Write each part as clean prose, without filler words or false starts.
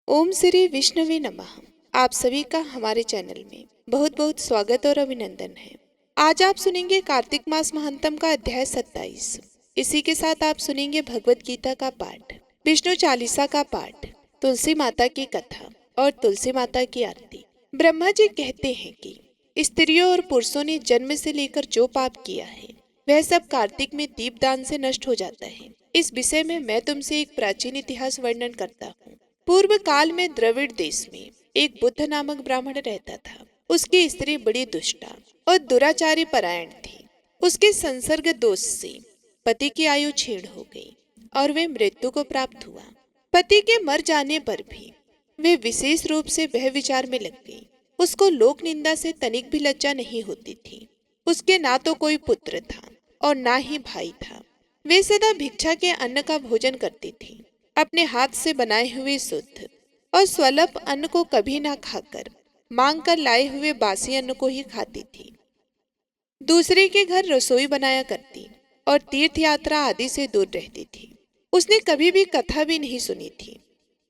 ओम श्री विष्णुवे नमः। आप सभी का हमारे चैनल में बहुत बहुत स्वागत और अभिनंदन है। आज आप सुनेंगे कार्तिक मास महात्म का अध्याय 27। इसी के साथ आप सुनेंगे भगवत गीता का पाठ, विष्णु चालीसा का पाठ, तुलसी माता की कथा और तुलसी माता की आरती। ब्रह्मा जी कहते हैं कि स्त्रियों और पुरुषों ने जन्म से लेकर जो पाप किया है वह सब कार्तिक में दीपदान से नष्ट हो जाता है। इस विषय में मैं तुमसे एक प्राचीन इतिहास वर्णन करता हूँ। पूर्व काल में द्रविड़ देश में एक बुद्ध नामक ब्राह्मण रहता था। उसकी स्त्री बड़ी दुष्टा और दुराचारी परायण थी। उसके संसर्ग दोष से पति की आयु क्षीण हो गई और वे मृत्यु को प्राप्त हुआ। पति के मर जाने पर भी वे विशेष रूप से वह विचार में लग गई। उसको लोक निंदा से तनिक भी लज्जा नहीं होती थी। उसके ना तो कोई पुत्र था और ना ही भाई था। वे सदा भिक्षा के अन्न का भोजन करती थी। अपने हाथ से बनाए हुए शुद्ध और स्वल्प अन्न को कभी ना खाकर मांग कर लाए हुए बासी अन्न को ही खाती थी। दूसरे के घर रसोई बनाया करती और तीर्थ यात्रा आदि से दूर रहती थी। उसने कभी भी कथा भी नहीं सुनी थी।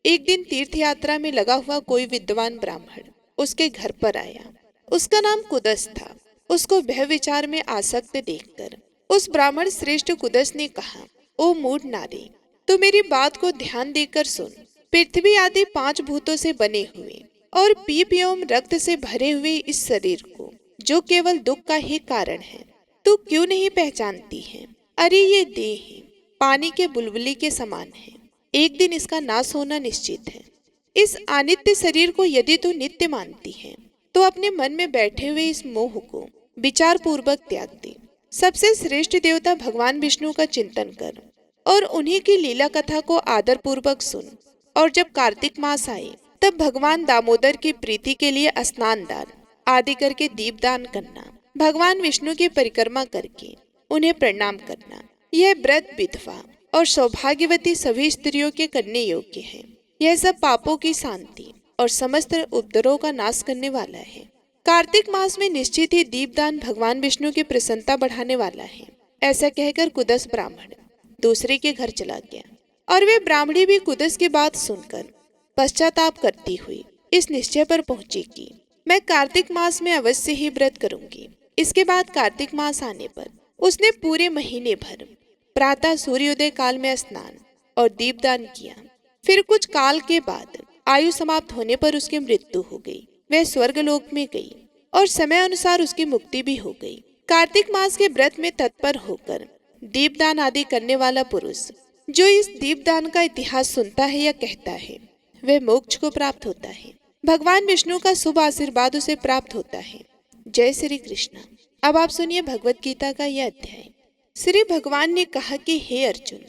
एक दिन तीर्थ यात्रा में लगा हुआ कोई विद्वान ब्राह्मण उसके घर पर आया। उसका नाम कुदस था। उसको वह विचार में आसक्त देखकर उस ब्राह्मण श्रेष्ठ कुदस ने कहा, ओ मूढ़ नारी, तो मेरी बात को ध्यान देकर सुन। पृथ्वी आदि 5 भूतों से बने हुए और पीप एवं रक्त से भरे हुए इस शरीर को, जो केवल दुख का ही कारण है, तू क्यों नहीं पहचानती है? अरे ये देह पानी के बुलबुली के समान है। एक दिन इसका नाश होना निश्चित है। इस अनित्य शरीर को यदि तू नित्य मानती है तो अपने मन में बैठे हुए इस मोह को विचार पूर्वक त्याग दे। सबसे श्रेष्ठ देवता भगवान विष्णु का चिंतन कर और उन्हीं की लीला कथा को आदर पूर्वक सुन। और जब कार्तिक मास आए तब भगवान दामोदर की प्रीति के लिए स्नान दान आदि करके दीपदान करना, भगवान विष्णु की परिक्रमा करके उन्हें प्रणाम करना। यह व्रत विधवा और सौभाग्यवती सभी स्त्रियों के करने योग्य है। यह सब पापों की शांति और समस्त उपद्रवों का नाश करने वाला है। कार्तिक मास में निश्चित ही दीपदान भगवान विष्णु की प्रसन्नता बढ़ाने वाला है। ऐसा कहकर कुदस ब्राह्मण दूसरे के घर चला गया और वे ब्राह्मणी भी कुदस की बात सुनकर पश्चाताप करती हुई इस निश्चय पर पहुंची कि मैं कार्तिक मास में अवश्य ही व्रत करूंगी। इसके बाद कार्तिक मास आने पर उसने पूरे महीने भर प्रातः सूर्योदय काल में स्नान और दीपदान किया। फिर कुछ काल के बाद आयु समाप्त होने पर उसकी मृत्यु हो गई। वह स्वर्गलोक में गई और समय अनुसार उसकी मुक्ति भी हो गई। कार्तिक मास के व्रत में तत्पर होकर दीपदान आदि करने वाला पुरुष जो इस दीपदान का इतिहास सुनता है या कहता है वह मोक्ष को प्राप्त होता है। भगवान विष्णु का शुभ आशीर्वाद उसे प्राप्त होता है। जय श्री कृष्ण। अब आप सुनिए भगवत गीता का यह अध्याय। श्री भगवान ने कहा कि हे अर्जुन,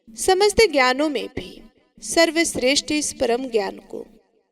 समस्त ज्ञानों में भी सर्वश्रेष्ठ इस परम ज्ञान को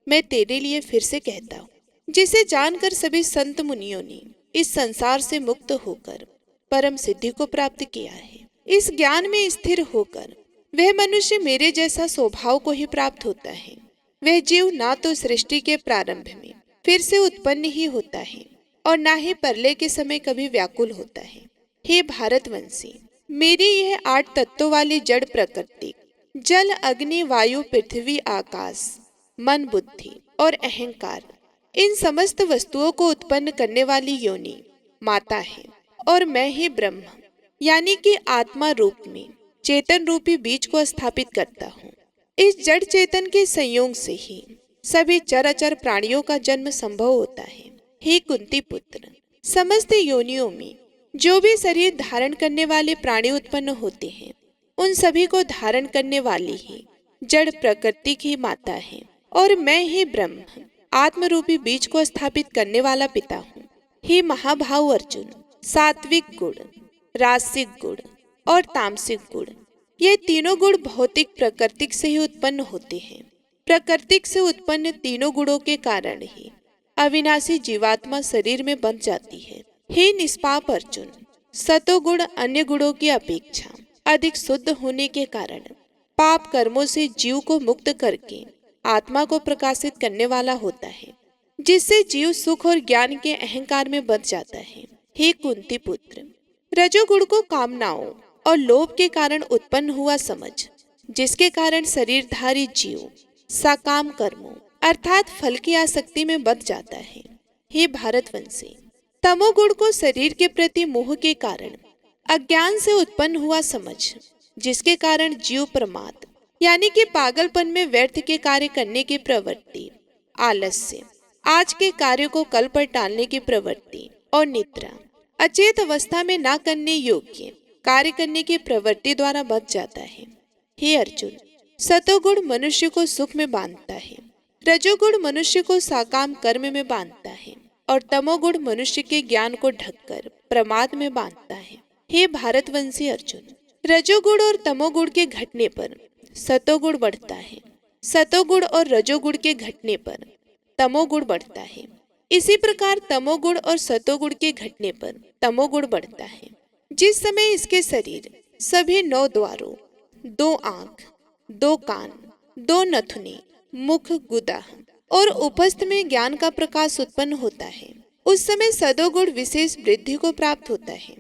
मैं तेरे लिए फिर से कहता हूँ, जिसे जानकर सभी संत मुनियों ने इस संसार से मुक्त होकर परम सिद्धि को प्राप्त किया है। इस ज्ञान में स्थिर होकर वह मनुष्य मेरे जैसा स्वभाव को ही प्राप्त होता है। वह जीव ना तो सृष्टि के प्रारंभ में फिर से उत्पन्न ही होता है और ना ही प्रलय के समय कभी व्याकुल होता है। हे भारतवंशी, मेरी यह 8 तत्वों वाली जड़ प्रकृति, जल, अग्नि, वायु, पृथ्वी, आकाश, मन, बुद्धि और अहंकार, इन समस्त वस्तुओं को उत्पन्न करने वाली योनि माता है और मैं ही ब्रह्म यानी कि आत्मा रूप में चेतन रूपी बीज को स्थापित करता हूँ। इस जड़ चेतन के संयोग से ही सभी चराचर प्राणियों का जन्म संभव होता है। हे कुंती पुत्र, समस्त योनियों में जो भी शरीर धारण करने वाले प्राणी उत्पन्न होते हैं उन सभी को धारण करने वाली ही जड़ प्रकृति की माता है और मैं ही ब्रह्म आत्म रूपी बीज को स्थापित करने वाला पिता हूँ। हे महाभाव अर्जुन, सात्विक गुण, रासिक गुण और तामसिक गुण, ये तीनों गुण भौतिक प्राकृतिक से ही उत्पन्न होते हैं। प्राकृतिक से उत्पन्न तीनों गुणों के कारण ही अविनाशी जीवात्मा शरीर में बंध जाती है। हे निष्पाप अर्जुन, सतोगुण अन्य गुणों की अपेक्षा अधिक शुद्ध होने के कारण पाप कर्मों से जीव को मुक्त करके आत्मा को प्रकाशित करने वाला होता है, जिससे जीव सुख और ज्ञान के अहंकार में बंध जाता है। हे कुंती पुत्र, रजोगुण को कामनाओं और लोभ के कारण उत्पन्न हुआ समझ, जिसके कारण शरीरधारी जीव सकाम कर्मों अर्थात फल की आसक्ति में बंध जाता है। हे भारतवंशी, तमोगुण को शरीर के प्रति मोह के कारण अज्ञान से उत्पन्न हुआ समझ, जिसके कारण जीव प्रमाद यानी कि पागलपन में व्यर्थ के कार्य करने की प्रवृत्ति, आलस्य आज के कार्य को कल पर टालने की प्रवृत्ति और निद्रा अचेत अवस्था में ना करने योग्य कार्य करने की प्रवृत्ति द्वारा बच जाता है। हे अर्जुन, सतोगुण मनुष्य को सुख में बांधता है, रजोगुण मनुष्य को साकाम कर्म में बांधता है और तमोगुण मनुष्य के ज्ञान को ढककर प्रमाद में बांधता है। हे भारतवंशी अर्जुन, रजोगुण और तमोगुण के घटने पर सतोगुण बढ़ता है, सतोगुण और रजोगुण के घटने पर तमोगुण बढ़ता है। इसी प्रकार तमोगुण और सतोगुण के घटने पर तमोगुण बढ़ता है। जिस समय इसके शरीर सभी 9 द्वारों, 2 आंख, 2 कान, 2 नथुने, मुख, गुदा और उपस्थ में ज्ञान का प्रकाश उत्पन्न होता है, उस समय सदोगुण विशेष वृद्धि को प्राप्त होता है।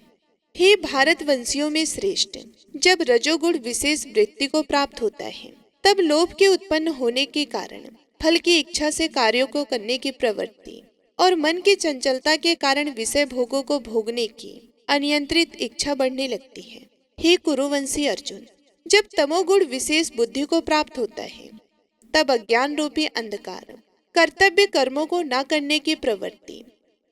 हे भारतवंशियों में श्रेष्ठ, जब रजोगुण विशेष वृद्धि को प्राप्त होता है, तब लोभ के उत्पन्न होने के कारण फल की इच्छा से कार्यों को करने की प्रवृत्ति और मन की चंचलता के कारण विषय भोगों को भोगने की अनियंत्रित इच्छा बढ़ने लगती है। हे कुरुवंशी अर्जुन, जब तमोगुण विशेष बुद्धि को प्राप्त होता है, तब अज्ञान रूपी अंधकार कर्तव्य कर्मों को न करने की प्रवृत्ति,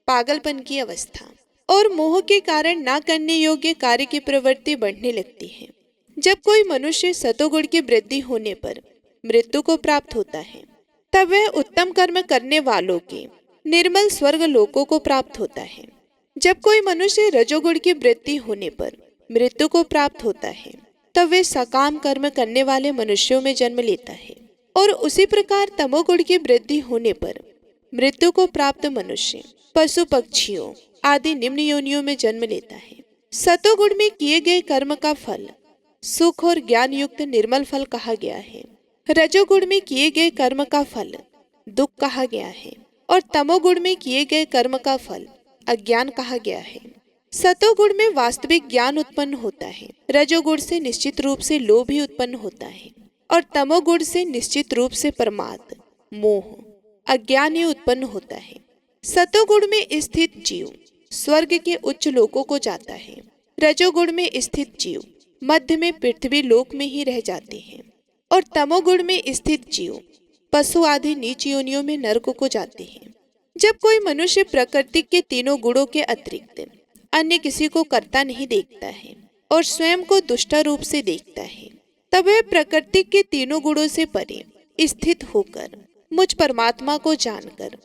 पागलपन की अवस्था और मोह के कारण न करने योग्य कार्य की प्रवृत्ति बढ़ने लगती है। जब कोई मनुष्य सतोगुण की वृद्धि होने पर मृत्यु को प्राप्त होता है, तब वह उत्तम कर्म करने वालों के निर्मल स्वर्ग लोकों को प्राप्त होता है। जब कोई मनुष्य रजोगुण की वृद्धि होने पर मृत्यु को प्राप्त होता है, तब वे सकाम कर्म करने वाले मनुष्यों में जन्म लेता है। और उसी प्रकार तमोगुण की वृद्धि होने पर मृत्यु को प्राप्त मनुष्य पशु पक्षियों आदि निम्न योनियों में जन्म लेता है। सतोगुण में किए गए कर्म का फल सुख और ज्ञान युक्त निर्मल फल कहा गया है। रजोगुण में किए गए कर्म का फल दुख कहा गया है और तमोगुण में किए गए कर्म का फल अज्ञान कहा गया है। सतोगुण में वास्तविक ज्ञान उत्पन्न होता है, रजोगुण से निश्चित रूप से लोभ ही उत्पन्न होता है और तमोगुण से निश्चित रूप से प्रमाद, मोह, अज्ञान ही उत्पन्न होता है। सतोगुण में स्थित जीव स्वर्ग के उच्च लोकों को जाता है, रजोगुण में स्थित जीव मध्य में पृथ्वी लोक में ही रह जाते हैं और तमोगुण में स्थित जीव पशु आदि नीच योनियों में नरकों को जाते हैं। जब कोई मनुष्य प्रकृति के तीनों गुणों के अतिरिक्त अन्य किसी को करता नहीं देखता है और स्वयं को दुष्ट रूप से देखता है, तब वह प्रकृति के तीनों गुणों से परे स्थित होकर मुझ परमात्मा को जानकर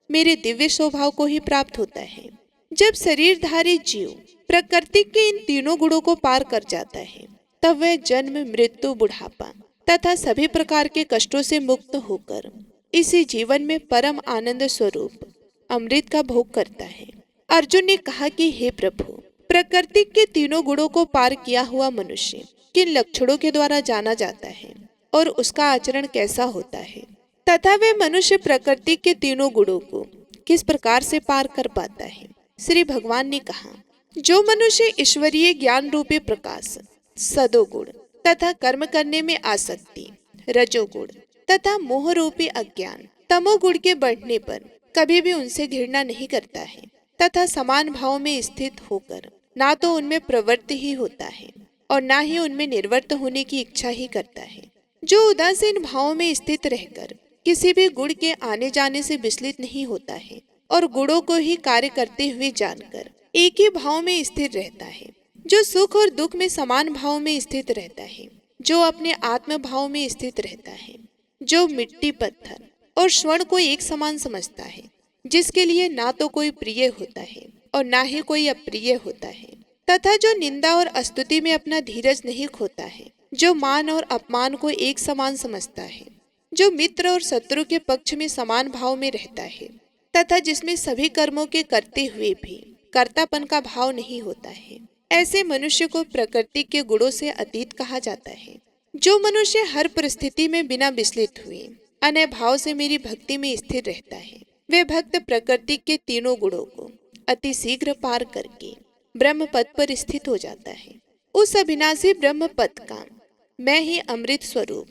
मेरे दिव्य स्वभाव को ही प्राप्त होता है। जब शरीरधारी जीव प्रकृति के इन तीनों गुणों को पार कर जाता है, तब वह जन्म, मृत्यु, बुढ़ापा तथा सभी प्रकार के कष्टों से मुक्त होकर इसी जीवन में परम आनंद स्वरूप अमृत का भोग करता है। अर्जुन ने कहा कि हे प्रभु, प्रकृति के तीनों गुणों को पार किया हुआ मनुष्य किन लक्षणों के द्वारा जाना जाता है और उसका आचरण कैसा होता है, तथा वह मनुष्य प्रकृति के तीनों गुणों को किस प्रकार से पार कर पाता है। श्री भगवान ने कहा, जो मनुष्य ईश्वरीय ज्ञान रूपी प्रकाश, सदोगुण तथा कर्म करने में आसक्ति, रजोगुण तथा मोह रूपी अज्ञान, तमोगुण के बढ़ने पर कभी भी उनसे घृणा नहीं करता है तथा समान भाव में स्थित होकर ना तो उनमें प्रवृत्ति ही होता है और ना ही उनमें निर्वृत्त होने की इच्छा ही करता है, जो उदासीन भाव में स्थित रहकर किसी भी गुण के आने जाने से विचलित नहीं होता है और गुणों को ही कार्य करते हुए जानकर एक ही भाव में स्थिर रहता है, जो सुख और दुख में समान भाव में स्थित रहता है, जो अपने आत्म भाव में स्थित रहता है, जो मिट्टी, पत्थर और स्वर्ण को एक समान समझता है, जिसके लिए ना तो कोई प्रिय होता है और ना ही कोई अप्रिय होता है, तथा जो निंदा और स्तुति में अपना धीरज नहीं खोता है, जो मान और अपमान को एक समान समझता है, जो मित्र और शत्रु के पक्ष में समान भाव में रहता है, तथा जिसमें सभी कर्मों के करते हुए भी कर्तापन का भाव नहीं होता है, ऐसे मनुष्य को प्रकृति के गुणों से अतीत कहा जाता है। जो मनुष्य हर परिस्थिति में बिना विचलित हुए अनय भाव से मेरी भक्ति में स्थिर रहता है, वे भक्त प्रकृति के तीनों गुणों को अति शीघ्र पार करके ब्रह्म पद पर स्थित हो जाता है। उस अविनाशी ब्रह्म पद का मैं ही अमृत स्वरूप,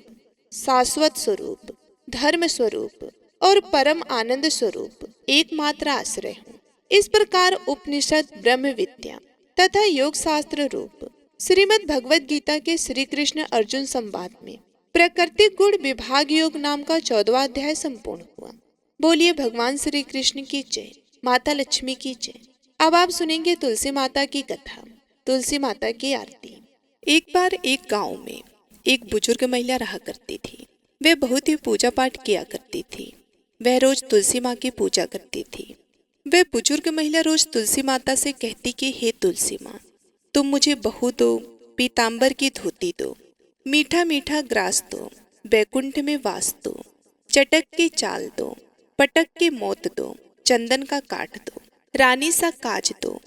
शाश्वत स्वरूप, धर्म स्वरूप और परम आनंद स्वरूप एकमात्र आश्रय हूँ। इस प्रकार उपनिषद, ब्रह्म विद्या तथा योग शास्त्र रूप श्रीमद् भगवद गीता के श्री कृष्ण अर्जुन संवाद में प्रकृति गुण विभाग योग नाम का 14वां अध्याय संपूर्ण हुआ। बोलिए भगवान श्री कृष्ण की जय, माता लक्ष्मी की जय। अब आप सुनेंगे तुलसी माता की कथा, तुलसी माता की आरती। एक बार एक गांव में एक बुजुर्ग महिला रहा करती थी। वह बहुत ही पूजा पाठ किया करती थी। वह रोज तुलसी माँ की पूजा करती थी। वह बुजुर्ग महिला रोज तुलसी माता से कहती कि हे तुलसी माँ, तुम मुझे बहू दो, पीताम्बर की धोती दो, मीठा मीठा ग्रास दो, बैकुंठ में वास दो, चटक की चाल दो, पटक की मौत दो, चंदन का काट दो, रानी सा काज दो,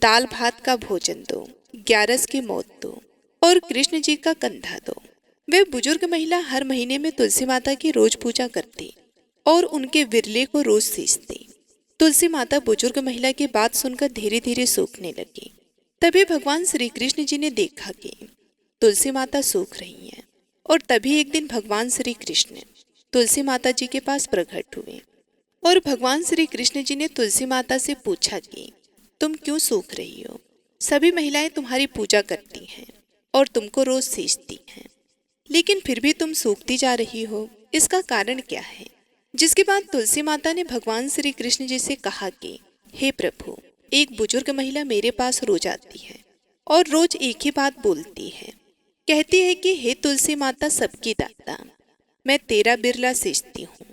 दाल भात का भोजन दो, ग्यारस की मौत दो और कृष्ण जी का कंधा दो। वह बुजुर्ग महिला हर महीने में तुलसी माता की रोज पूजा करती और उनके विरले को रोज सींचती। तुलसी माता बुजुर्ग महिला की बात सुनकर धीरे धीरे सूखने लगी। तभी भगवान श्री कृष्ण जी ने देखा कि तुलसी माता सूख रही हैं और तभी एक दिन भगवान श्री कृष्ण तुलसी माता जी के पास प्रकट हुए और भगवान श्री कृष्ण जी ने तुलसी माता से पूछा कि तुम क्यों सूख रही हो? सभी महिलाएं तुम्हारी पूजा करती हैं और तुमको रोज सींचती हैं, लेकिन फिर भी तुम सूखती जा रही हो, इसका कारण क्या है? जिसके बाद तुलसी माता ने भगवान श्री कृष्ण जी से कहा कि हे प्रभु, एक बुजुर्ग महिला मेरे पास रोज आती है और रोज एक ही बात बोलती है। कहती है कि हे तुलसी माता सबकी दाता, मैं तेरा बिरला सींचती हूँ,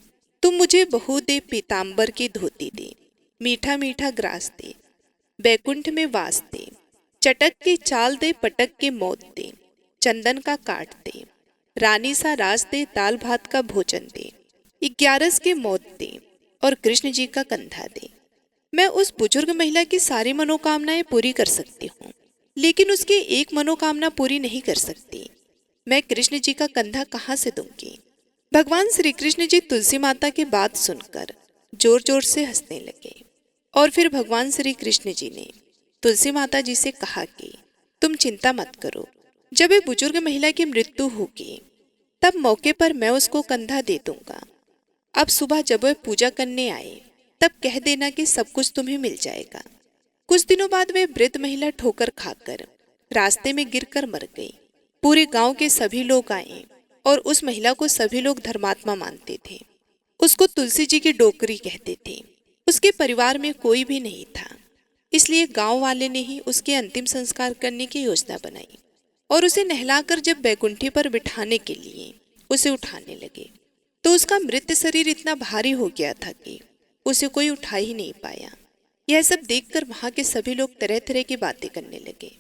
तुम मुझे बहू दे, पीताम्बर की धोती दे, मीठा मीठा ग्रास दे, बैकुंठ में वास दे, चटक की चाल दे, पटक की मौत दे, चंदन का काट दे, रानी सा रास दे, दाल भात का भोजन दे, 11 की मौत दे और कृष्ण जी का कंधा दे। मैं उस बुजुर्ग महिला की सारी मनोकामनाएं पूरी कर सकती हूँ, लेकिन उसकी एक मनोकामना पूरी नहीं कर सकती। मैं कृष्ण जी का कंधा कहाँ से दूंगी? भगवान श्री कृष्ण जी तुलसी माता की बात सुनकर जोर जोर से हंसने लगे और फिर भगवान श्री कृष्ण जी ने तुलसी माता जी से कहा कि तुम चिंता मत करो, जब एक बुजुर्ग महिला की मृत्यु होगी तब मौके पर मैं उसको कंधा दे दूंगा। अब सुबह जब वह पूजा करने आए तब कह देना कि सब कुछ तुम्हें मिल जाएगा। कुछ दिनों बाद वह वृद्ध महिला ठोकर खाकर रास्ते में गिरकर मर गई। पूरे गांव के सभी लोग आए और उस महिला को सभी लोग धर्मात्मा मानते थे। उसको तुलसी जी की डोकरी कहते थे। उसके परिवार में कोई भी नहीं था, इसलिए गांव वाले ने ही उसके अंतिम संस्कार करने की योजना बनाई और उसे नहलाकर जब बैकुंठी पर बिठाने के लिए उसे उठाने लगे तो उसका मृत शरीर इतना भारी हो गया था कि उसे कोई उठा ही नहीं पाया। यह सब देखकर वहां के सभी लोग तरह तरह की बातें करने लगे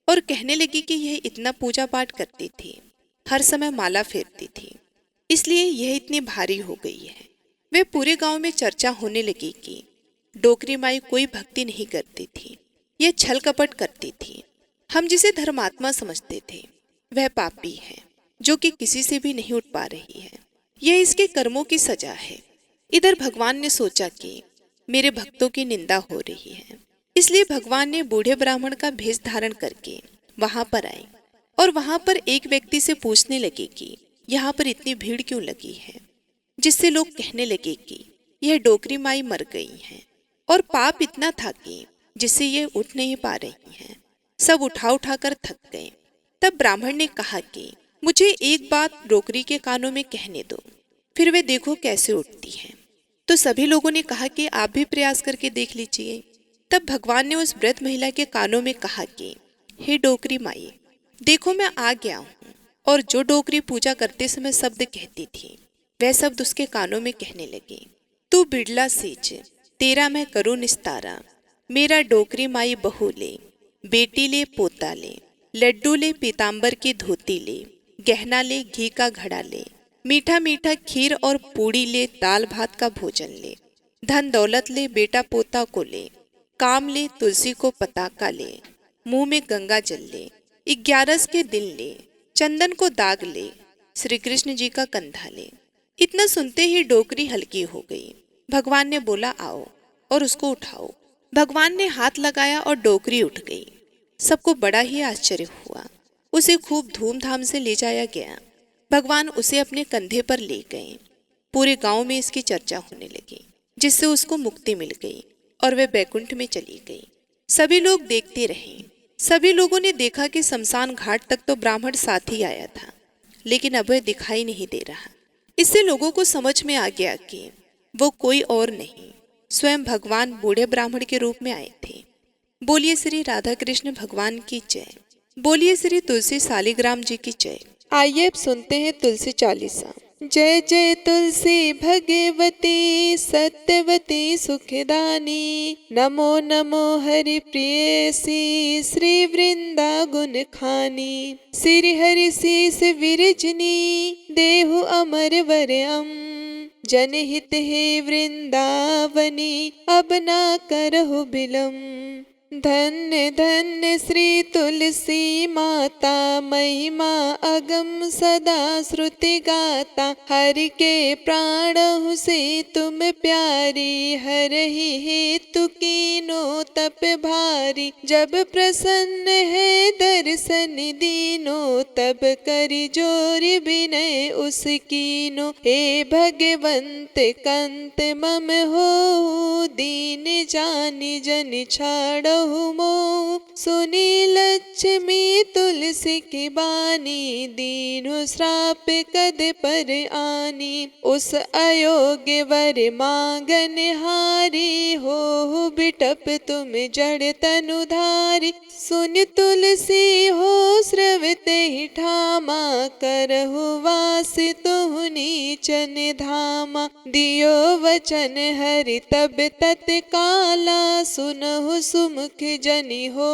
और कहने लगे कि यह इतना पूजा पाठ करती थी, हर समय माला फेरती थी, इसलिए यह इतनी भारी हो गई है। वे पूरे गांव में चर्चा होने लगी कि डोकरी माई कोई भक्ति नहीं करती थी, यह छल कपट करती थी। हम जिसे धर्मात्मा समझते थे वह पापी है जो कि किसी से भी नहीं उठ पा रही है। यह इसके कर्मों की सजा है। इधर भगवान ने सोचा कि मेरे भक्तों की निंदा हो रही है, इसलिए भगवान ने बूढ़े ब्राह्मण का भेष धारण करके वहां पर आए और वहां पर एक व्यक्ति से पूछने लगे कि यहाँ पर इतनी भीड़ क्यों लगी है, जिससे लोग कहने लगे कि यह डोकरी माई मर गई है और पाप इतना था कि जिससे ये उठ नहीं पा रही हैं। सब उठा उठा कर थक गए। तब ब्राह्मण ने कहा कि मुझे एक बात डोकरी के कानों में कहने दो, फिर वे देखो कैसे उठती हैं। तो सभी लोगों ने कहा कि आप भी प्रयास करके देख लीजिए। तब भगवान ने उस वृद्ध महिला के कानों में कहा कि हे डोकरी माई, देखो मैं आ गया हूँ। और जो डोकरी पूजा करते समय शब्द कहती थी वह शब्द उसके कानों में कहने लगे, तू बिड़ला सींच, तेरा मैं करूँ निस्तारा, मेरा डोकरी माई बहू ले, बेटी ले पोता ले, लड्डू ले पीताम्बर की धोती ले, गहना ले घी का घड़ा ले, मीठा मीठा खीर और पूड़ी ले, दाल भात का भोजन ले, धन दौलत ले, बेटा पोता को ले, काम ले, तुलसी को पताका ले, मुंह में गंगा जल ले, 11 के दिन ले, चंदन को दाग ले, श्री कृष्ण जी का कंधा ले। इतना सुनते ही डोकरी हल्की हो गई। भगवान ने बोला आओ और उसको उठाओ। भगवान ने हाथ लगाया और डोकरी उठ गई। सबको बड़ा ही आश्चर्य हुआ। उसे खूब धूमधाम से ले जाया गया। भगवान उसे अपने कंधे पर ले गए। पूरे गांव में इसकी चर्चा होने लगी, जिससे उसको मुक्ति मिल गई और वह बैकुंठ में चली गई। सभी लोग देखते रहे। सभी लोगों ने देखा कि शमशान घाट तक तो ब्राह्मण साथ ही आया था, लेकिन अब वह दिखाई नहीं दे रहा। इससे लोगों को समझ में आ गया कि वो कोई और नहीं, स्वयं भगवान बूढ़े ब्राह्मण के रूप में आए थे। बोलिए श्री राधा कृष्ण भगवान की जय। बोलिए श्री तुलसी शालिग्राम जी की जय। आइए अब सुनते हैं तुलसी चालीसा। जय जय तुलसी भगवती सत्यवती सुखदानी, नमो नमो हरि प्रियसी श्री वृंदा गुण खानी। श्री हरि शीस विरजनी देहु अमर वरम, जनहित हे वृंदावनी अब ना करहु बिलम। धन्य धन्य श्री तुलसी माता, महिमा अगम सदा श्रुति गाता। हरि के प्राणहु से तुम प्यारी, हरहि हेतु कीनो तप भारी। जब प्रसन्न है दर्शन दीनो, तब करि जोरि विनय उस कीनो। हे भगवंत कंत मम हो, दीन जानि जन छाड़ो मोह। सुनी लक्ष्मी तुलसी की बानी, दीनु श्राप कद पर आनी। उस अयोग्य वर मांगन हारी, हो बिटप तुम जड़ तनुधारी। सुन तुलसी हो स्रवते ही ठामा, करहु वास तुहु नीचन धामा। दियो वचन हरि तब तत्काला, सुनहु सुमुख जनि हो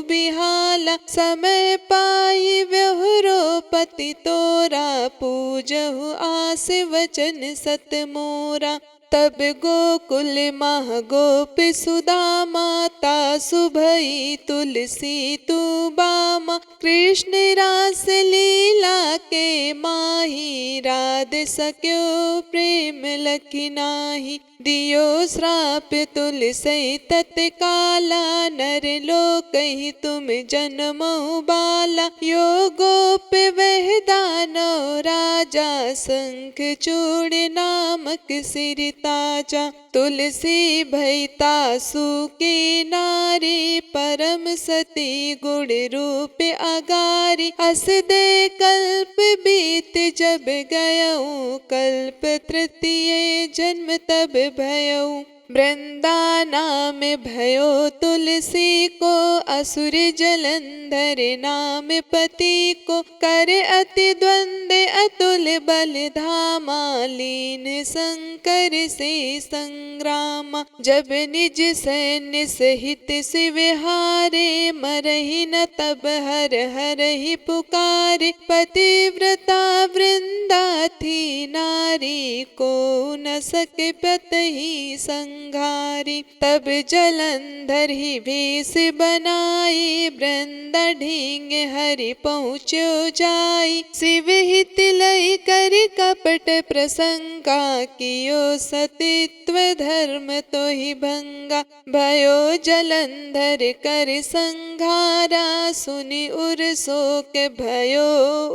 बिहाला। समय पाई व्यहुरो पति तोरा, पूजहु आस वचन सत मोरा। तब गोकुल मह गोप सुदा माता, सुभई तुलसी तू बामा। कृष्ण रास लीला के माही, राध सक्यो प्रेम लखि नाही। दियो श्राप तुलसी तत्काला, नर लोकहि तुम जन्महु बाला। यो गोप वह दानव राजा, शंख चूड़ नामक सिर ताजा। तुलसी भैता सुकी नारी, परम सती गुण रूप अगारी। अस दे कल्प बीत जब गयऊँ, कल्प तृतीय जन्म तब भयऊँ। वृंदाना में भयो तुलसी को, असुर जलंधर नाम पति को। कर अति द्वंद अतुल बल धामा, लीन शंकर से संग्रामा। जब निज सैन्य सहित शिव हारे, मरहि न तब हर हर ही पुकारे। पतिव्रता वृंदा थी नारी, को न सके पतहि संघारी। तब जलंधर ही भेष बनाई, वृंदा ढींग हरि पहुँचो जाई। शिव हित लय कर कपट प्रसंगा, कियो सतीत्व धर्म तो ही भंगा। भयो जलंधर कर संघारा, सुनि उर शोक भयो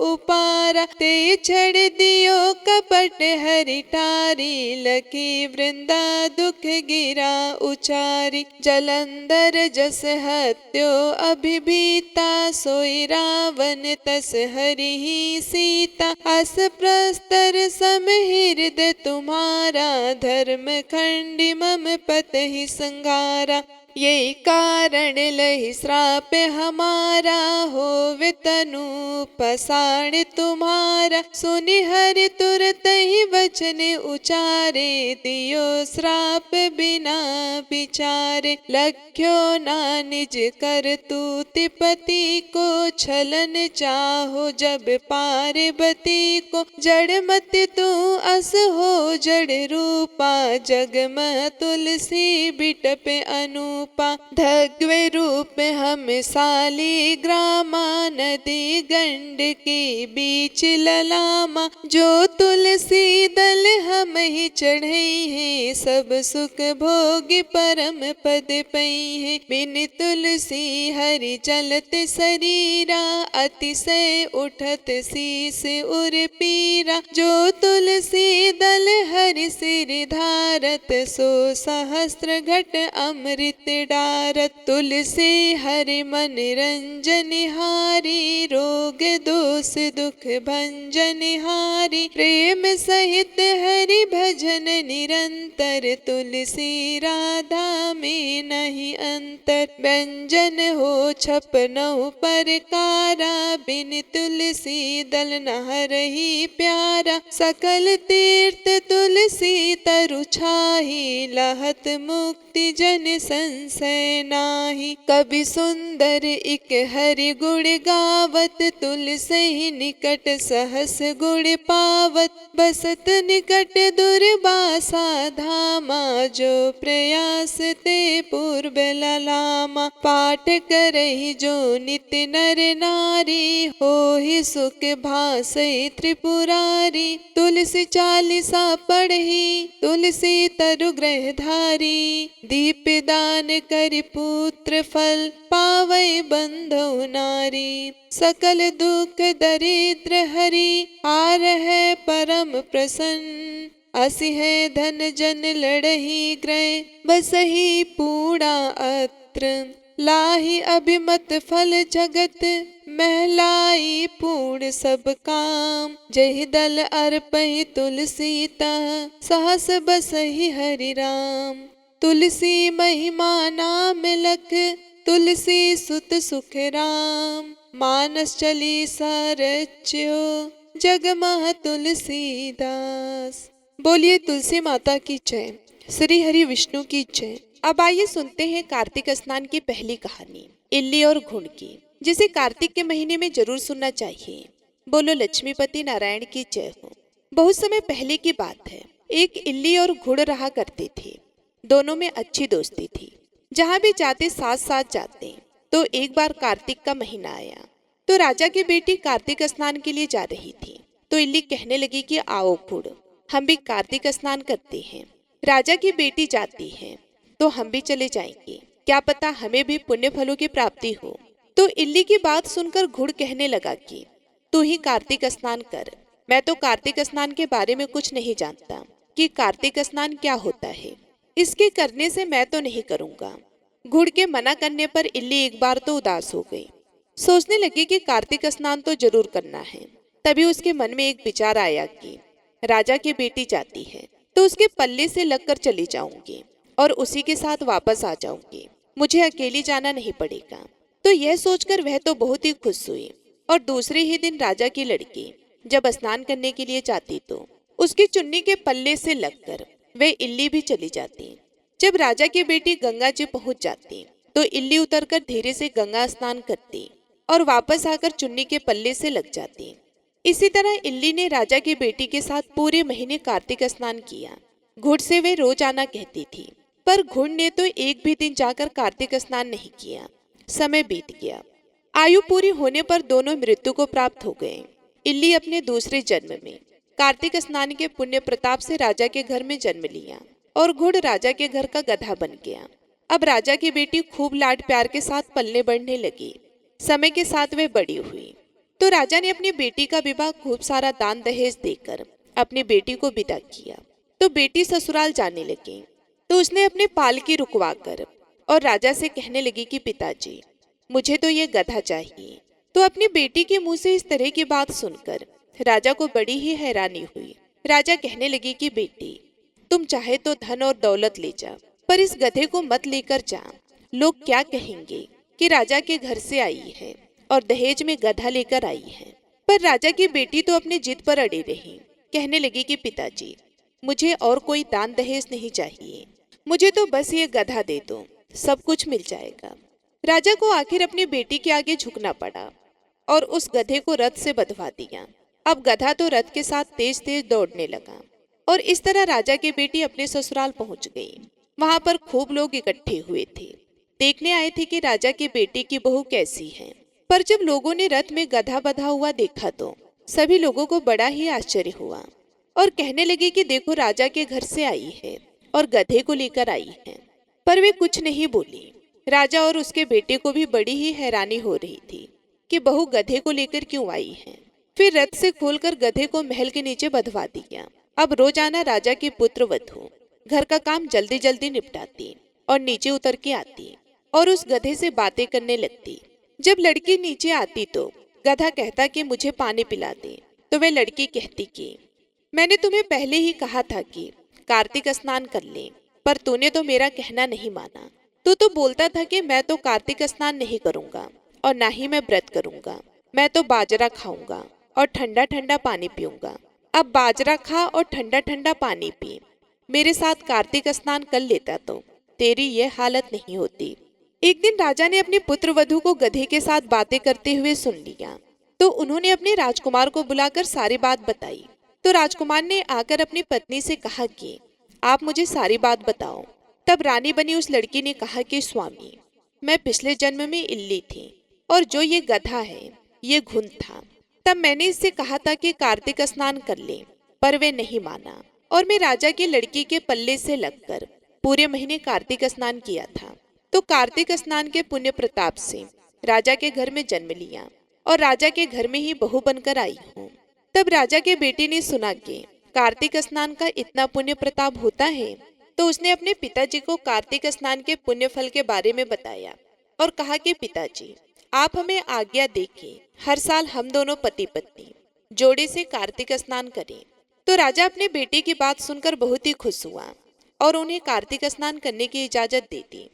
उपारा। ते छड़ दियो कपट हरि टारी, लखी वृंदा दुख गिरा उचारी। जलंधर जस हत्यो अभिभीता, सोई रावण तस हरि ही सीता। अस प्रस्तर सम हृदय तुम्हारा, धर्म खंडी मम पत ही संघारा। यही कारण लहि श्राप हमारा, होवे तनु पसाण तुम्हारा। सुनि हरि तुरत ही वचन उचारे, दियो श्राप बिना विचारे। लख्यो ना निज कर तूति पति को, छलन चाहो जब पार्वती को। जड़ मत तू अस हो जड़ रूपा, जग में तुलसी बिटप अनु रूपा, धग्वे रूप हम साली ग्रामा, नदी गंड के बीच ललामा, जो तुलसी दल हम ही चढ़ई है, सब सुख भोग परम पद पई है। बिन तुलसी हरि चलत शरीरा, अतिशय उठत शीस उर पीरा, जो तुलसी दल हरि सिर धारत, सो सहस्त्र घट अमृत डारत। तुलसी हरि मन रंजन हारी, रोग दोष दुख भंजन हारी, प्रेम सहित हरि भजन निरंतर, तुलसी राधा में नहीं अंतर। व्यंजन हो छपनौ परकारा, बिन तुलसी दल न हरहि प्यारा, सकल तीर्थ तुलसी तरु छाही, लहत मुक्ति जन संशय नाही। कवि सुंदर इक हरि गुण गावत, तुलसी निकट सहस गुण पावत, बसत निकट दुर्वासा धामा, जो प्रयास ते पूर्व ललामा। पाठ करहि जो नित्य नर नारी, होहि सुख भासै त्रिपुरारी, तुलसी चालीसा पढ़ही, तुलसी तरु ग्रह धारी, दीप दान करि पुत्र फल, पावै बंधु नारी। सकल दुख दरिद्र हरि, आरहै परम प्रसन्न, असि है धन जन लड़ही ग्रह, बसही पूर्णा अत्र, लाही अभिमत फल जगत, महलाई पूर्ण सब काम। जहि दल अर्पहि तुलसी तह, सहस बसहि हरि राम। तुलसी महिमा नाम लख, तुलसी सुत सुख राम, मानस चालीसा रच्यो, जग मह तुलसीदास। बोलिए तुलसी माता की जय, श्री हरि विष्णु की जय। अब आइए सुनते हैं कार्तिक स्नान की पहली कहानी, इल्ली और घुड़ की, जिसे कार्तिक के महीने में जरूर सुनना चाहिए। बोलो लक्ष्मीपति नारायण की जय हो। बहुत समय पहले की बात है, एक इल्ली और घुड़ रहा करते थे। दोनों में अच्छी दोस्ती थी, जहाँ भी जाते साथ साथ जाते। तो एक बार कार्तिक का महीना आया, तो राजा की बेटी कार्तिक स्नान के लिए जा रही थी। तो इल्ली कहने लगी कि आओ घुड़, हम भी कार्तिक स्नान करते हैं। राजा की बेटी जाती है तो हम भी चले जाएंगे, क्या पता हमें भी पुण्य फलों की प्राप्ति हो। तो इल्ली की बात सुनकर घुड़ कहने लगा कि तू ही कार्तिक स्नान कर, मैं तो कार्तिक स्नान के बारे में कुछ नहीं जानता कि कार्तिक स्नान क्या होता है, इसके करने से मैं तो नहीं करूँगा। घुड़ के मना करने पर इल्ली एक बार तो उदास हो गई, सोचने लगी कि कार्तिक स्नान तो जरूर करना है। तभी उसके मन में एक विचार आया कि राजा की बेटी जाती है तो उसके पल्ले से लगकर चली जाऊंगी और उसी के साथ वापस आ जाऊंगी, मुझे अकेली जाना नहीं पड़ेगा। तो यह सोचकर वह तो बहुत ही खुश हुई। और दूसरे ही दिन राजा की लड़की जब स्नान करने के लिए जाती तो उसकी चुन्नी के पल्ले से लगकर वह इल्ली भी चली जाती। जब राजा की बेटी गंगा जी पहुंच जाती तो इल्ली उतरकर धीरे से गंगा स्नान करती और वापस आकर चुन्नी के पल्ले से लग जाती। इसी तरह इल्ली ने राजा की बेटी के साथ पूरे महीने कार्तिक स्नान किया। घुड़ से वे रोज आना कहती थी, पर घुड़ ने तो एक भी दिन जाकर कार्तिक स्नान नहीं किया। समय बीत गया, आयु पूरी होने पर दोनों मृत्यु को प्राप्त हो गए। इल्ली अपने दूसरे जन्म में कार्तिक स्नान के पुण्य प्रताप से राजा के घर में जन्म लिया और घुड़ राजा के घर का गधा बन गया। अब राजा की बेटी खूब लाड प्यार के साथ पलने बढ़ने लगी। समय के साथ वे बड़ी हुई तो राजा ने अपनी बेटी का विवाह खूब सारा दान दहेज देकर अपनी बेटी को विदा किया। तो बेटी ससुराल जाने लगी तो उसने अपने पालकी रुकवाकर और राजा से कहने लगी कि पिताजी मुझे तो ये गधा चाहिए। तो अपनी बेटी के मुंह से इस तरह की बात सुनकर राजा को बड़ी ही हैरानी हुई। राजा कहने लगी कि बेटी तुम चाहे तो धन और दौलत ले जा, पर इस गधे को मत लेकर जा। लोग क्या कहेंगे कि राजा के घर से आई है और दहेज में गधा लेकर आई है। पर राजा की बेटी तो अपनी जिद पर अड़ी रही, कहने लगी कि पिताजी मुझे और कोई दान दहेज नहीं चाहिए, मुझे तो बस ये गधा दे दो, सब कुछ मिल जाएगा। राजा को आखिर अपनी बेटी के आगे झुकना पड़ा और उस गधे को रथ से बंधवा दिया। अब गधा तो रथ के साथ तेज तेज दौड़ने लगा और इस तरह राजा की बेटी अपने ससुराल पहुंच गई। वहां पर खूब लोग इकट्ठे हुए थे। देखने आए थे कि राजा के बेटे की बहू कैसी है। पर जब लोगों ने रथ में गधा बंधा हुआ देखा तो सभी लोगों को बड़ा ही आश्चर्य हुआ और कहने लगे कि देखो, राजा के घर से आई है और गधे को लेकर आई है। पर वे कुछ नहीं बोली। राजा और उसके बेटे को भी बड़ी ही हैरानी हो रही थी कि बहू गधे को लेकर क्यों आई है। फिर रथ से खोलकर गधे को महल के नीचे बंधवा दिया। अब रोजाना राजा की पुत्र वधू घर का काम जल्दी जल्दी निपटाती और नीचे उतर के आती और उस गधे से बातें करने लगती। जब लड़की नीचे आती तो गधा कहता कि मुझे पानी पिला दे, तो वह लड़की कहती कि मैंने तुम्हें पहले ही कहा था कि कार्तिक स्नान कर ले, पर तूने तो मेरा कहना नहीं माना। तू तो बोलता था कि मैं तो कार्तिक स्नान नहीं करूंगा और ना ही मैं व्रत करूंगा। मैं तो बाजरा खाऊंगा और ठंडा ठंडा पानी पीऊंगा। अब बाजरा खा और ठंडा ठंडा पानी पी। मेरे साथ कार्तिक स्नान कर लेता तो तेरी ये हालत नहीं होती। एक दिन राजा ने अपनी पुत्र वधू को गधे के साथ बातें करते हुए सुन लिया, तो उन्होंने अपने राजकुमार को बुलाकर सारी बात बताई। तो राजकुमार ने आकर अपनी पत्नी से कहा कि आप मुझे सारी बात बताओ। तब रानी बनी उस लड़की ने कहा कि स्वामी, मैं पिछले जन्म में इल्ली थी और जो ये गधा है ये घुन था। तब मैंने इससे कहा था कि कार्तिक स्नान कर ले, पर वे नहीं माना और मैं राजा की लड़की के पल्ले से लगकर पूरे महीने कार्तिक स्नान किया था। तो कार्तिक स्नान के पुण्य प्रताप से राजा के घर में जन्म लिया और राजा के घर में ही बहू बनकर आई हूँ। तब राजा के बेटे ने सुना कि कार्तिक स्नान का इतना पुण्य प्रताप होता है, तो उसने अपने पिताजी को कार्तिक स्नान के पुण्य फल के बारे में बताया और कहा कि पिताजी, आप हमें आज्ञा दें हर साल हम दोनों पति पत्नी जोड़े से कार्तिक स्नान करें। तो राजा अपने बेटे की बात सुनकर बहुत ही खुश हुआ और उन्हें कार्तिक स्नान करने की इजाजत दे दी।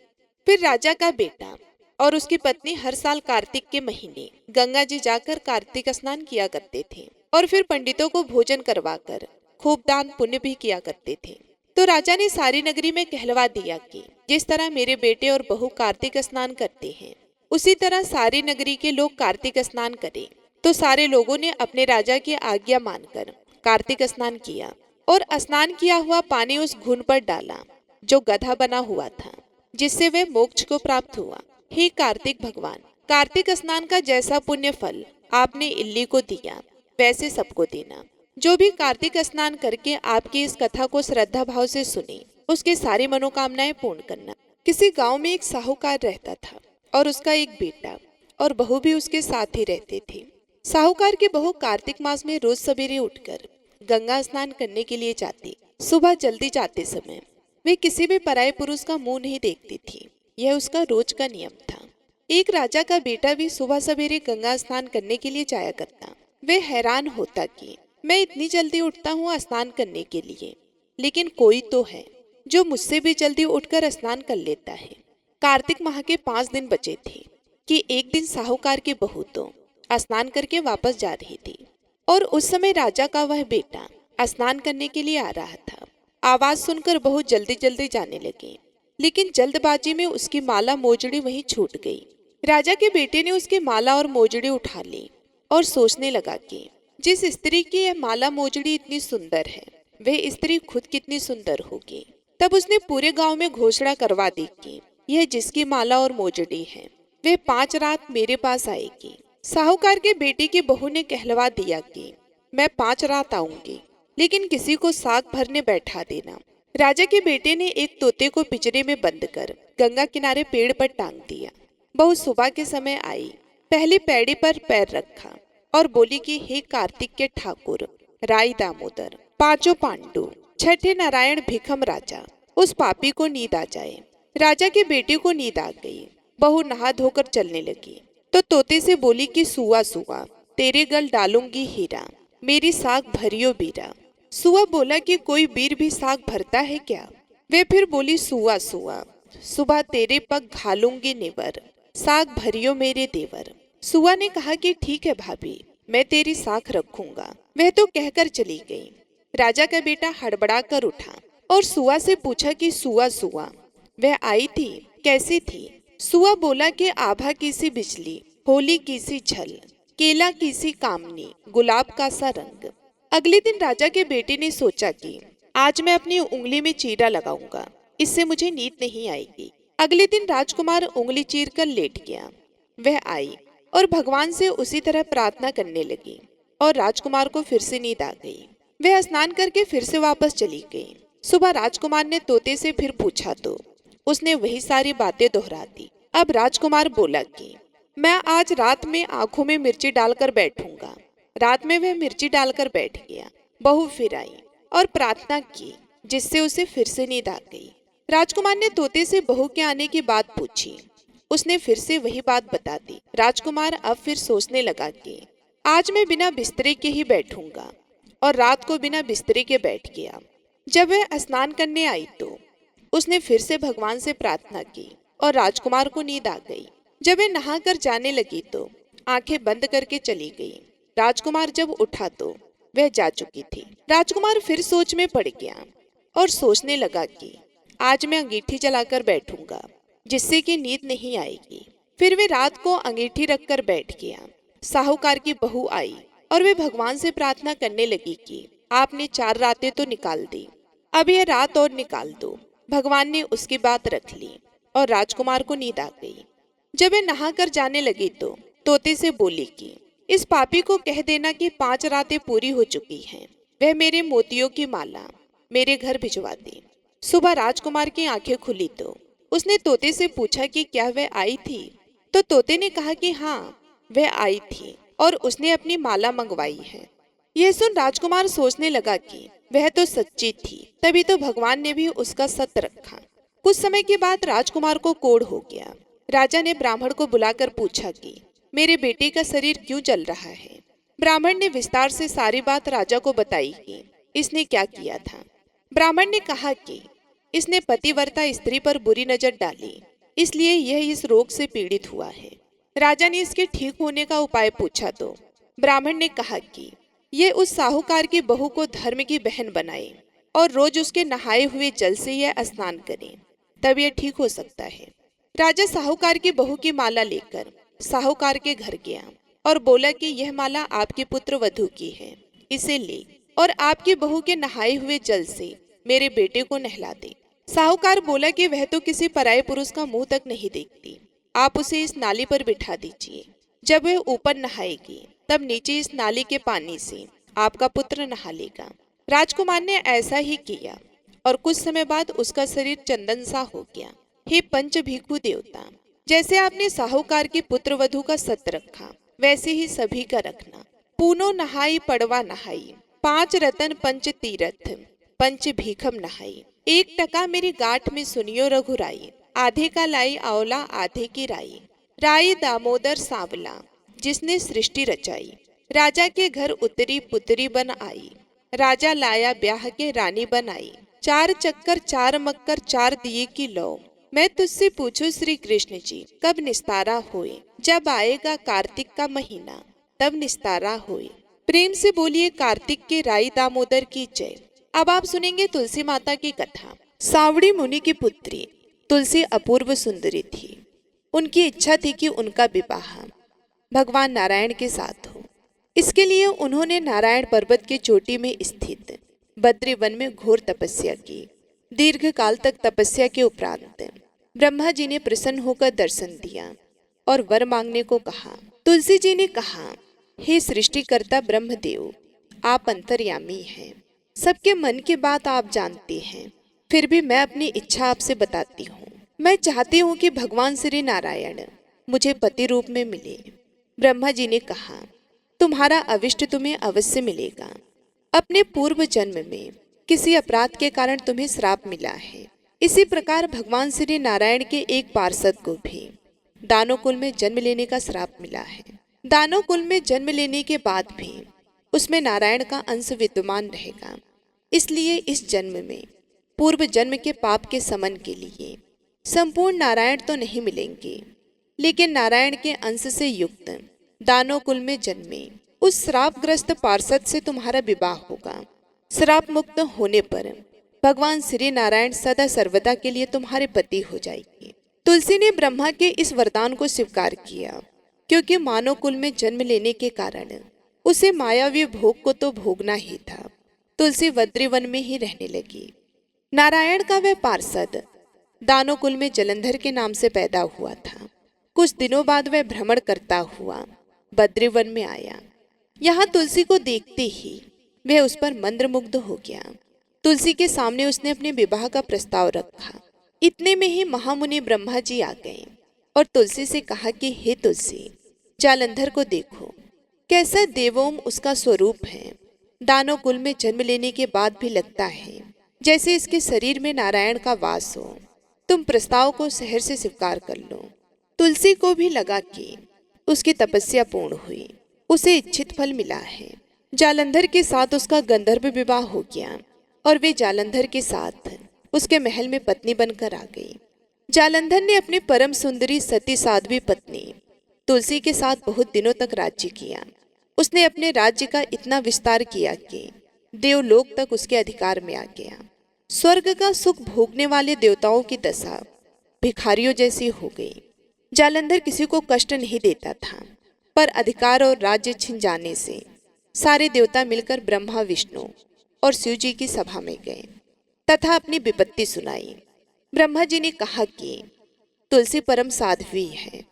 फिर राजा का बेटा और उसकी पत्नी हर साल कार्तिक के महीने गंगा जी जाकर कार्तिक स्नान किया करते थे और फिर पंडितों को भोजन करवाकर खूब दान पुण्य भी किया करते थे। तो राजा ने सारी नगरी में कहलवा दिया कि जिस तरह मेरे बेटे और बहू कार्तिक स्नान करते हैं, उसी तरह सारी नगरी के लोग कार्तिक स्नान करें। तो सारे लोगों ने अपने राजा की आज्ञा मानकर कार्तिक स्नान किया और स्नान किया हुआ पानी उस घुन पर डाला जो गधा बना हुआ था, जिससे वह मोक्ष को प्राप्त हुआ। हे कार्तिक भगवान, कार्तिक स्नान का जैसा पुण्य फल आपने इल्ली को दिया, वैसे सबको देना। जो भी कार्तिक स्नान करके आपकी इस कथा को श्रद्धा भाव से सुने, उसकी सारी मनोकामनाएं पूर्ण करना। किसी गांव में एक साहूकार रहता था और उसका एक बेटा और बहू भी उसके साथ ही रहते थे। साहूकार की बहू कार्तिक मास में रोज सवेरे उठकर गंगा स्नान करने के लिए जाती। सुबह जल्दी जाते समय वे किसी भी पराये पुरुष का मुंह नहीं देखती थी। यह उसका रोज का नियम था। एक राजा का बेटा भी सुबह सवेरे गंगा स्नान करने के लिए जाया करता। वे हैरान होता कि मैं इतनी जल्दी उठता हूँ स्नान करने के लिए, लेकिन कोई तो है जो मुझसे भी जल्दी उठकर स्नान कर लेता है। कार्तिक माह के 5 दिन बचे थे कि एक दिन साहूकार की बहू तो स्नान करके वापस जा रही थी और उस समय राजा का वह बेटा स्नान करने के लिए आ रहा था। आवाज सुनकर बहू जल्दी जल्दी जाने लगी, लेकिन जल्दबाजी में उसकी माला मोजड़ी वहीं छूट गई। राजा के बेटे ने उसकी माला और मोजड़ी उठा ली और सोचने लगा कि जिस स्त्री की यह माला मोजड़ी इतनी सुंदर है, वह स्त्री खुद कितनी सुंदर होगी। तब उसने पूरे गांव में घोषणा करवा दी कि यह जिसकी माला और मोजड़ी है, वह 5 रात मेरे पास आएगी। साहूकार के बेटे की बहू ने कहलवा दिया कि मैं 5 रात आऊंगी, लेकिन किसी को साग भरने बैठा देना। राजा के बेटे ने एक तोते को पिंजरे में बंद कर गंगा किनारे पेड़ पर टांग दिया। बहू सुबह के समय आई, पहली पैड़ी पर पैर रखा और बोली कि हे कार्तिक के ठाकुर, राई दामोदर, 5 पांडु, 6ठे नारायण भिखम राजा, उस पापी को नींद आ जाए। राजा के बेटे को नींद आ गई। बहू नहा धोकर चलने लगी तो तोते से बोली कि सुआ सुआ, तेरे गल डालूंगी हीरा, मेरी साग भरियो बीरा। सुआ बोला कि कोई बीर भी साग भरता है क्या? वे फिर बोली सुआ सुआ, सुबह तेरे पग घालूंगी निवर, साग भरियो मेरे देवर। सुआ ने कहा कि ठीक है भाभी, मैं तेरी साख रखूंगा। वह तो कहकर चली गई। राजा का बेटा हड़बड़ा कर उठा और सुआ से पूछा कि सुआ सुआ, वह आई थी, कैसी थी? सुआ बोला कि आभा की सी बिजली, होली की सी छल, केला की सी कामनी, गुलाब का सा रंग। अगले दिन राजा के बेटे ने सोचा कि आज मैं अपनी उंगली में चीरा लगाऊंगा, इससे मुझे नींद नहीं आएगी। अगले दिन राजकुमार उंगली चीर कर लेट गया। वह आई और भगवान से उसी तरह प्रार्थना करने लगी और राजकुमार को फिर से नींद आ गई। वह स्नान करके फिर से वापस चली गई। सुबह राजकुमार ने तोते से फिर पूछा तो उसने वही सारी बातें दोहरा दी। अब राजकुमार बोला कि मैं आज रात में आंखों में मिर्ची डालकर बैठूंगा। रात में वह मिर्ची डालकर बैठ गया। बहू फिर आई और प्रार्थना की, जिससे उसे फिर से नींद आ गई। राजकुमार ने तोते से बहू के आने की बात पूछी। उसने फिर से वही बात बता दी। राजकुमार अब फिर सोचने लगा कि आज मैं बिना बिस्तरे के ही बैठूंगा, और रात को बिना बिस्तरे के बैठ गया। जब वह स्नान करने आई तो उसने फिर से भगवान से प्रार्थना की और राजकुमार को नींद आ गई। जब वह नहाकर जाने लगी तो आंखें बंद करके चली गई। राजकुमार जब उठा तो वह जा चुकी थी। राजकुमार फिर सोच में पड़ गया और सोचने लगा कि आज मैं अंगीठी जलाकर बैठूंगा, जिससे कि नींद नहीं आएगी। फिर वे रात को अंगीठी रखकर बैठ गया। साहूकार की बहू आई और वे भगवान से प्रार्थना करने लगी कि आपने 4 रातें तो निकाल दी, अब यह रात और निकाल दो। भगवान ने उसकी बात रख ली और राजकुमार को नींद आ गई। जब वह नहाकर जाने लगी तो तोते से बोली कि इस पापी को कह देना कि 5 रातें पूरी हो चुकी हैं। वह मेरे मोतियों की माला मेरे घर भिजवा दे। सुबह राजकुमार की आंखें खुली तो उसने तोते से पूछा कि क्या वह आई थी। तो तोते ने कहा कि हाँ, वह आई थी और उसने अपनी माला मंगवाई है। यह सुन राजकुमार सोचने लगा कि वह तो सच्ची थी, तभी तो भगवान ने भी उसका सत्य रखा। कुछ समय के बाद राजकुमार को कोढ़ हो गया। राजा ने ब्राह्मण को बुलाकर पूछा कि मेरे बेटे का शरीर क्यों जल रहा है। ब्राह्मण ने विस्तार से सारी बात राजा को बताई कि इसने क्या किया था। ब्राह्मण ने कहा कि इसने पतिव्रता स्त्री पर बुरी नजर डाली, इसलिए यह इस रोग से पीड़ित हुआ है। राजा ने इसके ठीक होने का उपाय पूछा तो ब्राह्मण ने कहा कि ये उस साहूकार की बहू को धर्म की बहन बनाए और रोज उसके नहाए हुए जल से यह स्नान करे, तब यह ठीक हो सकता है। राजा साहूकार की बहू की माला लेकर साहूकार के घर गया और बोला कि यह माला आपके पुत्र वधू की है, इसे ले और आपकी बहू के नहाए हुए जल से मेरे बेटे को नहला दे। साहूकार बोला कि वह तो किसी पराये पुरुष का मुंह तक नहीं देखती, आप उसे इस नाली पर बिठा दीजिए। जब वह ऊपर नहाएगी तब नीचे इस नाली के पानी से आपका पुत्र नहा लेगा। राजकुमार ने ऐसा ही किया और कुछ समय बाद उसका शरीर चंदन सा हो गया। हे पंच भिखु देवता, जैसे आपने साहूकार की पुत्र वधू का सत्य रखा, वैसे ही सभी का रखना। पूनो नहाई पड़वा नहाई, 5 रतन पंच तीरथ, पंच भीखम नहाई। 1 टका मेरी गांठ में सुनियो रघुराई, आधे का लाई आंवला आधे की राई। राई दामोदर सांवला, जिसने सृष्टि रचाई। राजा के घर उतरी पुतरी बन आई, राजा लाया ब्याह के रानी बनाई। 4 चक्कर 4 मक्कर 4 दिए की लौ, मैं तुझसे पूछूं श्री कृष्ण जी कब निस्तारा होए। जब आएगा कार्तिक का महीना तब निस्तारा होए। प्रेम से बोलिए कार्तिक के राई दामोदर की जय। अब आप सुनेंगे तुलसी माता की कथा। सावड़ी मुनि की पुत्री तुलसी अपूर्व सुंदरी थी। उनकी इच्छा थी कि उनका विवाह भगवान नारायण के साथ हो। इसके लिए उन्होंने नारायण पर्वत की चोटी में स्थित बद्री वन में घोर तपस्या की। दीर्घ काल तक तपस्या के उपरांत ब्रह्मा जी ने प्रसन्न होकर दर्शन दिया और वर मांगने को कहा। तुलसी जी ने कहा, हे सृष्टिकर्ता ब्रह्मदेव, आप अंतर्यामी हैं, सबके मन की बात आप जानते हैं, फिर भी मैं अपनी इच्छा आपसे बताती हूँ। मैं चाहती हूँ कि भगवान श्री नारायण मुझे पति रूप में मिले। ब्रह्मा जी ने कहा, तुम्हारा अविष्ट तुम्हें अवश्य मिलेगा। अपने पूर्व जन्म में किसी अपराध के कारण तुम्हें श्राप मिला है। इसी प्रकार भगवान श्री नारायण के एक पार्षद को भी दानव कुल में जन्म लेने का श्राप मिला है। दानव कुल में जन्म लेने के बाद भी उसमें नारायण का अंश विद्यमान रहेगा। इसलिए इस जन्म में पूर्व जन्म के पाप के समन के लिए संपूर्ण नारायण तो नहीं मिलेंगे, लेकिन नारायण के अंश से युक्त दानव कुल में जन्मे उस श्रापग्रस्त पार्षद से तुम्हारा विवाह होगा। श्राप मुक्त होने पर भगवान श्री नारायण सदा सर्वदा के लिए तुम्हारे पति हो जाएंगे। तुलसी ने ब्रह्मा के इस वरदान को स्वीकार किया, क्योंकि मानव कुल में जन्म लेने के कारण उसे मायावी भोग को तो भोगना ही था। तुलसी बद्रीवन में ही रहने लगी। नारायण का वह पार्षद दानोकुल में जलंधर के नाम से पैदा हुआ था। कुछ दिनों बाद वह भ्रमण करता हुआ बद्रीवन में आया। यहाँ तुलसी को देखते ही वह उस पर मंत्रमुग्ध हो गया। तुलसी के सामने उसने अपने विवाह का प्रस्ताव रखा। इतने में ही महामुनि ब्रह्मा जी आ गए और तुलसी से कहा कि हे तुलसी, जालंधर को देखो, कैसा देवोम उसका स्वरूप है। दानव कुल में जन्म लेने के बाद भी लगता है जैसे इसके शरीर में नारायण का वास हो। तुम प्रस्ताव को सहर्ष से स्वीकार कर लो। तुलसी को भी लगा कि उसकी तपस्या पूर्ण हुई, उसे इच्छित फल मिला है। जालंधर के साथ उसका गंधर्व विवाह हो गया और वे जालंधर के साथ उसके महल में पत्नी बनकर आ गई। जालंधर ने अपनी परम सुंदरी सती साध्वी पत्नी तुलसी के साथ बहुत दिनों तक राज्य किया। उसने अपने राज्य का इतना विस्तार किया कि देवलोक तक उसके अधिकार में आ गया। स्वर्ग का सुख भोगने वाले देवताओं की दशा भिखारियों जैसी हो गई। जालंधर किसी को कष्ट नहीं देता था, पर अधिकार और राज्य छिन जाने से सारे देवता मिलकर ब्रह्मा, विष्णु और शिव जी की सभा में गए तथा अपनी विपत्ति सुनाई। ब्रह्मा जी ने कहा कि तुलसी परम साध्वी है,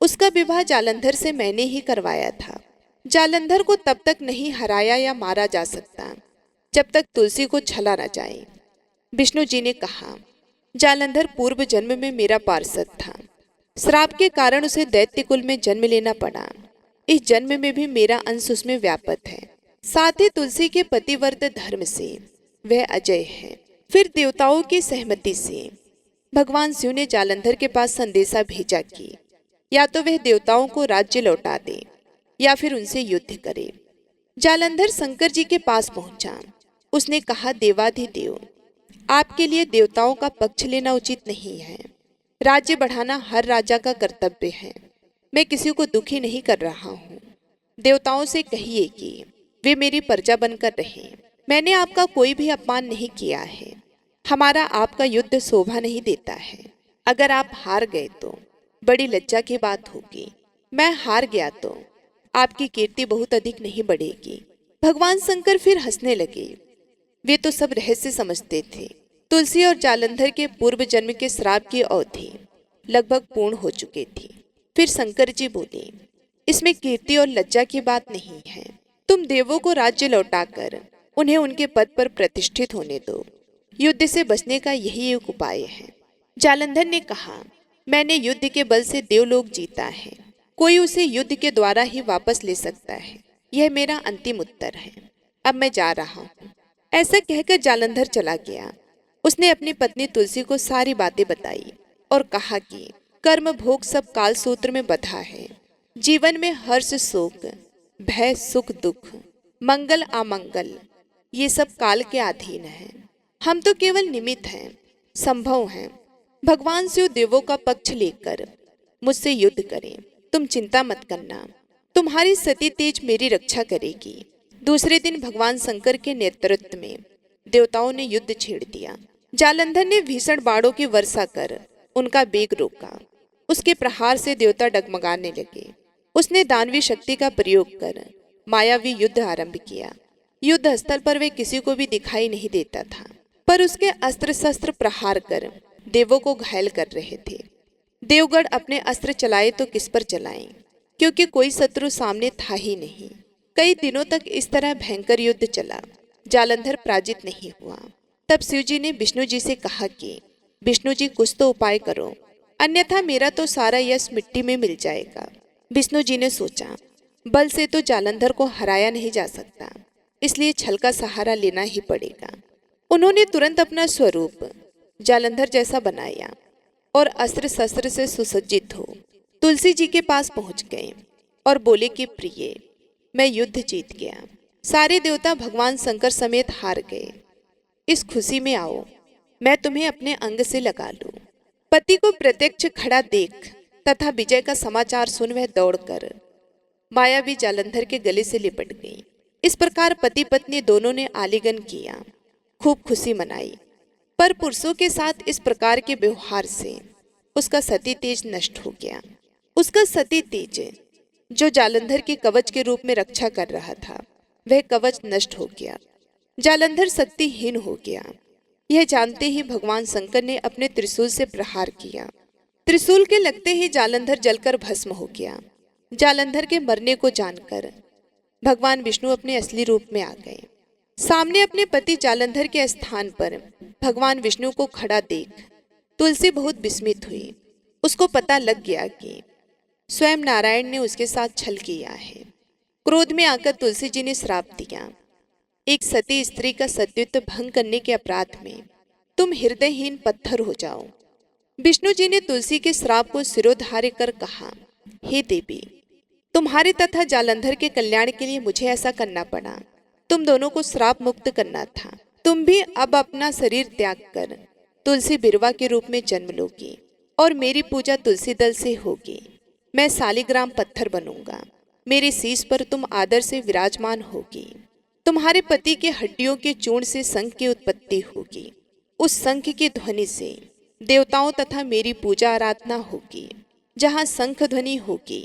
उसका विवाह जालंधर से मैंने ही करवाया था। जालंधर को तब तक नहीं हराया या मारा जा सकता जब तक तुलसी को छला न जाए। विष्णु जी ने कहा, जालंधर पूर्व जन्म में मेरा पार्षद था। श्राप के कारण उसे दैत्य कुल में जन्म लेना पड़ा। इस जन्म में भी मेरा अंश उसमें व्यापत है। साथ ही तुलसी के पतिव्रत धर्म से वह अजय है। फिर देवताओं की सहमति से भगवान शिव ने जालंधर के पास संदेशा भेजा कि या तो वह देवताओं को राज्य लौटा दे या फिर उनसे युद्ध करे। जालंधर शंकर जी के पास पहुंचा। उसने कहा, देवाधिदेव, आपके लिए देवताओं का पक्ष लेना उचित नहीं है। राज्य बढ़ाना हर राजा का कर्तव्य है। मैं किसी को दुखी नहीं कर रहा हूँ। देवताओं से कहिए कि वे मेरी प्रजा बनकर रहें। मैंने आपका कोई भी अपमान नहीं किया है। हमारा आपका युद्ध शोभा नहीं देता है। अगर आप हार गए तो बड़ी लज्जा की बात होगी। मैं हार गया तो आपकी कीर्ति बहुत अधिक नहीं बढ़ेगी। भगवान शंकर फिर हंसने लगे। वे तो सब रहस्य समझते थे। तुलसी और जालंधर के पूर्व जन्म के श्राप की अवधि लगभग पूर्ण हो चुकी थी। फिर शंकर जी बोले, इसमें कीर्ति और लज्जा की बात नहीं है। तुम देवों को राज्य लौटाकर उन्हें उनके पद पर प्रतिष्ठित होने दो। युद्ध से बचने का यही एक उपाय है। जालंधर ने कहा, मैंने युद्ध के बल से देवलोक जीता है। कोई उसे युद्ध के द्वारा ही वापस ले सकता है। यह मेरा अंतिम उत्तर है। अब मैं जा रहा हूँ। ऐसा कहकर जालंधर चला गया। उसने अपनी पत्नी तुलसी को सारी बातें बताई और कहा कि कर्म भोग सब काल सूत्र में बंधा है। जीवन में हर्ष शोक, भय सुख दुख, मंगल अमंगल, ये सब काल के अधीन है। हम तो केवल निमित्त हैं, संभव हैं। भगवान शिव देवों का पक्ष लेकर मुझसे युद्ध करें। तुम चिंता मत करना, तुम्हारी सती तेज मेरी रक्षा करेगी। दूसरे दिन भगवान शंकर के नेतृत्व में देवताओं ने युद्ध छेड़ दिया। जालंधर ने भीषण बाणों की वर्षा कर उनका वेग रोका। उसके प्रहार से देवता डगमगाने लगे। उसने दानवी शक्ति का प्रयोग कर मायावी युद्ध आरंभ किया। युद्ध स्थल पर वे किसी को भी दिखाई नहीं देता था, पर उसके अस्त्र शस्त्र प्रहार कर देवों को घायल कर रहे थे। देवगढ़ अपने अस्त्र चलाए तो किस पर चलाएं, क्योंकि कोई शत्रु सामने था ही नहीं। कई दिनों तक इस तरह भयंकर युद्ध चला। जालंधर पराजित नहीं हुआ। तब शिव जी ने विष्णु जी से कहा कि विष्णु जी, कुछ तो उपाय करो, अन्यथा मेरा तो सारा यश मिट्टी में मिल जाएगा। विष्णु जी ने सोचा, बल से तो जालंधर को हराया नहीं जा सकता, इसलिए छल का सहारा लेना ही पड़ेगा। उन्होंने तुरंत अपना स्वरूप जालंधर जैसा बनाया और अस्त्र शस्त्र से सुसज्जित हो तुलसी जी के पास पहुंच गए और बोले कि प्रिय, मैं युद्ध जीत गया। सारे देवता भगवान शंकर समेत हार गए। इस खुशी में आओ, मैं तुम्हें अपने अंग से लगा लूं। पति को प्रत्यक्ष खड़ा देख तथा विजय का समाचार सुन वह दौड़कर मायावी जालंधर के गले से लिपट गई। इस प्रकार पति पत्नी दोनों ने आलिंगन किया, खूब खुशी मनाई। पर पुरुषों के साथ इस प्रकार के व्यवहार से उसका सती तेज नष्ट हो गया। उसका सती तेज जो जालंधर के कवच के रूप में रक्षा कर रहा था, वह कवच नष्ट हो गया। जालंधर शक्तिहीन हो गया। यह जानते ही भगवान शंकर ने अपने त्रिशूल से प्रहार किया। त्रिशूल के लगते ही जालंधर जलकर भस्म हो गया। जालंधर के मरने को जानकर भगवान विष्णु अपने असली रूप में आ गए। सामने अपने पति जालंधर के स्थान पर भगवान विष्णु को खड़ा देख तुलसी बहुत विस्मित हुई। उसको पता लग गया कि स्वयं नारायण ने उसके साथ छल किया है। क्रोध में आकर तुलसी जी ने श्राप दिया, एक सती स्त्री का सतीत्व भंग करने के अपराध में तुम हृदयहीन पत्थर हो जाओ। विष्णु जी ने तुलसी के श्राप को सिरोधार्य कर कहा, हे देवी, तुम्हारे तथा जालंधर के कल्याण के लिए मुझे ऐसा करना पड़ा। तुम दोनों को श्राप मुक्त करना था। तुम भी अब अपना शरीर त्याग कर तुलसी बिरवा के रूप में जन्म लोगी और मेरी पूजा तुलसी दल से होगी। मैं शालिग्राम पत्थर बनूंगा। मेरे शीश पर तुम आदर से विराजमान होगी। तुम्हारे पति के हड्डियों के चूर्ण से शंख की उत्पत्ति होगी। उस शंख की ध्वनि से देवताओं तथा मेरी पूजा आराधना होगी। जहाँ शंख ध्वनि होगी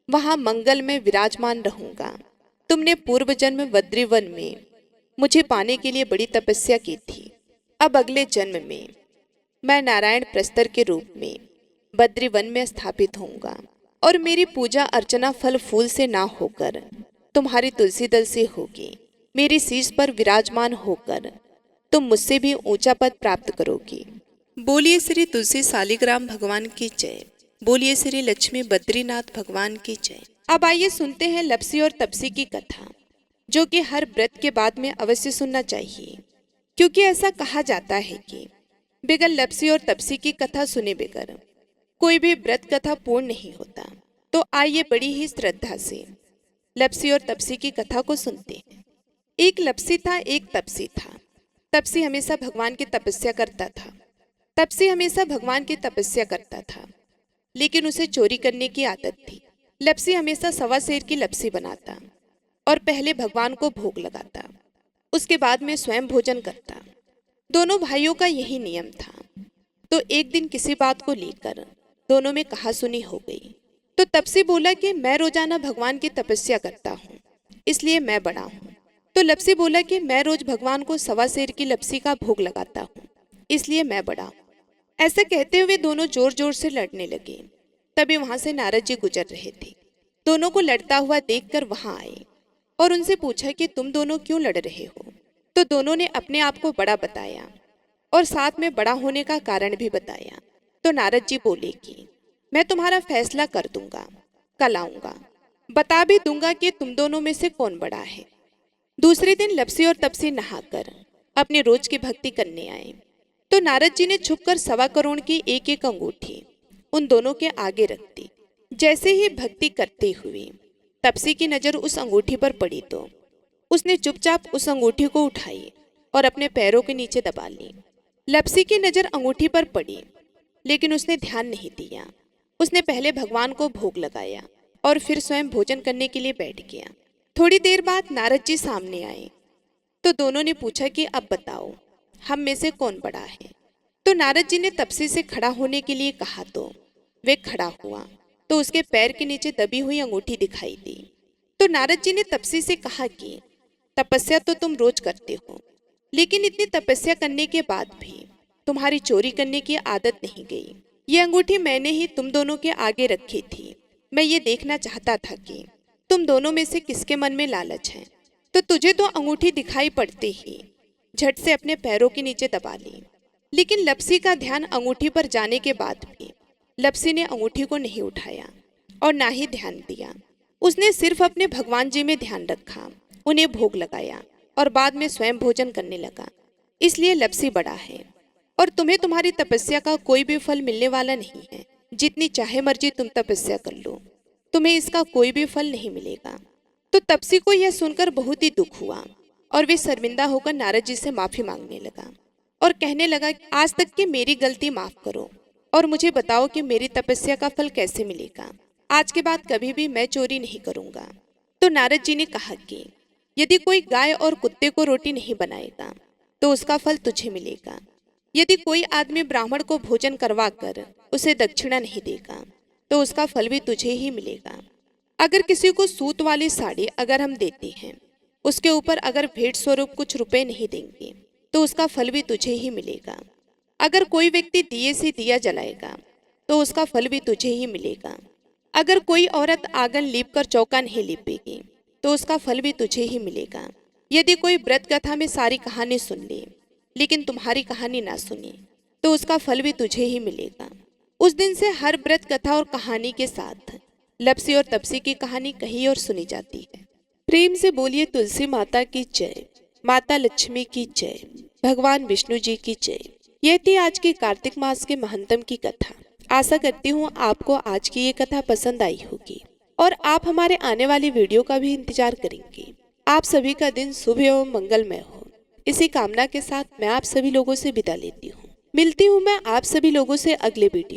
वहाँ मंगल में विराजमान रहूंगा। तुमने पूर्व जन्म बद्रीवन में मुझे पाने के लिए बड़ी तपस्या की थी। अब अगले जन्म में मैं नारायण प्रस्तर के रूप में बद्रीवन में स्थापित होऊंगा और मेरी पूजा अर्चना फल फूल से ना होकर तुम्हारी तुलसी दल से होगी। मेरी शीश पर विराजमान होकर तुम मुझसे भी ऊंचा पद प्राप्त करोगी। बोलिए श्री तुलसी शालिग्राम भगवान की जय। बोलिए श्री लक्ष्मी बद्रीनाथ भगवान की जय। अब आइए सुनते हैं लप्सी और तपसी की कथा, जो कि हर व्रत के बाद में अवश्य सुनना चाहिए, क्योंकि ऐसा कहा जाता है कि बगैर लप्सी और तपसी की कथा सुने बगैर कोई भी व्रत कथा पूर्ण नहीं होता। तो आइए बड़ी ही श्रद्धा से लप्सी और तपसी की कथा को सुनते हैं। एक लप्सी था, एक तपसी था। तपसी हमेशा भगवान की तपस्या करता था। तपसी हमेशा भगवान की तपस्या करता था, लेकिन उसे चोरी करने की आदत थी। लप्सी हमेशा सवा शेर की लप्सी बनाता और पहले भगवान को भोग लगाता, उसके बाद में स्वयं भोजन करता। दोनों भाइयों का यही नियम था। तो एक दिन किसी बात को लेकर दोनों में कहासुनी हो गई। तो तपसी बोला कि मैं रोजाना भगवान की तपस्या करता हूँ, इसलिए मैं बड़ा हूँ। तो लप्सी बोला कि मैं रोज भगवान को सवा शेर की लप्सी का भोग लगाता हूँ, इसलिए मैं बड़ा हूँ। ऐसा कहते हुए दोनों जोर जोर से लड़ने लगे। तभी वहां से नारद जी गुजर रहे थे। दोनों को लड़ता हुआ देखकर वहां आए और उनसे पूछा कि तुम दोनों क्यों लड़ रहे हो। तो दोनों ने अपने आप को बड़ा बताया और साथ में बड़ा होने का कारण भी बताया। तो नारद जी बोले कि मैं तुम्हारा फैसला कर दूंगा, कल आऊंगा, बता भी दूंगा कि तुम दोनों में से कौन बड़ा है। दूसरे दिन लप्सी और तपसी नहाकर अपने रोज की भक्ति करने आए। तो नारद जी ने छुपकर 1.25 करोड़ की एक एक अंगूठी उन दोनों के आगे रख दी। जैसे ही भक्ति करते हुए तपसी की नजर उस अंगूठी पर पड़ी तो उसने चुपचाप उस अंगूठी को उठाई और अपने पैरों के नीचे दबा ली। लप्सी की नजर अंगूठी पर पड़ी, लेकिन उसने ध्यान नहीं दिया। उसने पहले भगवान को भोग लगाया और फिर स्वयं भोजन करने के लिए बैठ गया। थोड़ी देर बाद नारद जी सामने आए। तो दोनों ने पूछा कि अब बताओ, हम में से कौन बड़ा है। तो नारद जी ने तपसी से खड़ा होने के लिए कहा तो वे खड़ा हुआ तो उसके पैर के नीचे दबी हुई अंगूठी दिखाई दी। तो नारद जी ने तपसी से कहा कि तपस्या तो तुम रोज करते हो, लेकिन इतनी तपस्या करने के बाद भी तुम्हारी चोरी करने की आदत नहीं गई। ये अंगूठी मैंने ही तुम दोनों के आगे रखी थी। मैं ये देखना चाहता था कि तुम दोनों में से किसके मन में लालच है। तो तुझे तो अंगूठी दिखाई पड़ते ही झट से अपने पैरों के नीचे दबा ली। लेकिन लप्सी का ध्यान अंगूठी पर जाने के बाद भी लप्सी ने अंगूठी को नहीं उठाया और ना ही ध्यान दिया। उसने सिर्फ अपने भगवान जी में ध्यान रखा, उन्हें भोग लगाया और बाद में स्वयं भोजन करने लगा। इसलिए लप्सी बड़ा है और तुम्हें तुम्हारी तपस्या का कोई भी फल मिलने वाला नहीं है। जितनी चाहे मर्जी तुम तपस्या कर लो, तुम्हें इसका कोई भी फल नहीं मिलेगा। तो तपसी को यह सुनकर बहुत ही दुख हुआ और वे शर्मिंदा होकर नारद जी से माफी मांगने लगा और कहने लगा, आज तक की मेरी गलती माफ करो और मुझे बताओ कि मेरी तपस्या का फल कैसे मिलेगा। आज के बाद कभी भी मैं चोरी नहीं करूंगा। तो नारद जी ने कहा कि यदि कोई गाय और कुत्ते को रोटी नहीं बनाएगा तो उसका फल तुझे मिलेगा। यदि कोई आदमी ब्राह्मण को भोजन करवा कर उसे दक्षिणा नहीं देगा तो उसका फल भी तुझे ही मिलेगा। अगर किसी को सूत वाली साड़ी अगर हम देते हैं, उसके ऊपर अगर भेंट स्वरूप कुछ रुपए नहीं देंगे तो उसका फल भी तुझे ही मिलेगा। अगर कोई व्यक्ति दिए से दिया जलाएगा तो उसका फल भी तुझे ही मिलेगा। अगर कोई औरत आंगन लीप कर चौका नहीं लीपेगी तो उसका फल भी तुझे ही मिलेगा। यदि कोई व्रत कथा में सारी कहानी सुन ले लेकिन तुम्हारी कहानी ना सुने तो उसका फल भी तुझे ही मिलेगा। उस दिन से हर व्रत कथा और कहानी के साथ लपसी और तपसी की कहानी कही और सुनी जाती है। प्रेम से बोलिए तुलसी माता की जय, माता लक्ष्मी की जय, भगवान विष्णु जी की जय। यह थी आज की कार्तिक मास के महंतम की कथा। आशा करती हूँ आपको आज की ये कथा पसंद आई होगी और आप हमारे आने वाली वीडियो का भी इंतजार करेंगे। आप सभी का दिन शुभ एवं मंगलमय हो, इसी कामना के साथ मैं आप सभी लोगों से विदा लेती हूँ। मिलती हूँ मैं आप सभी लोगों से अगले वीडियो।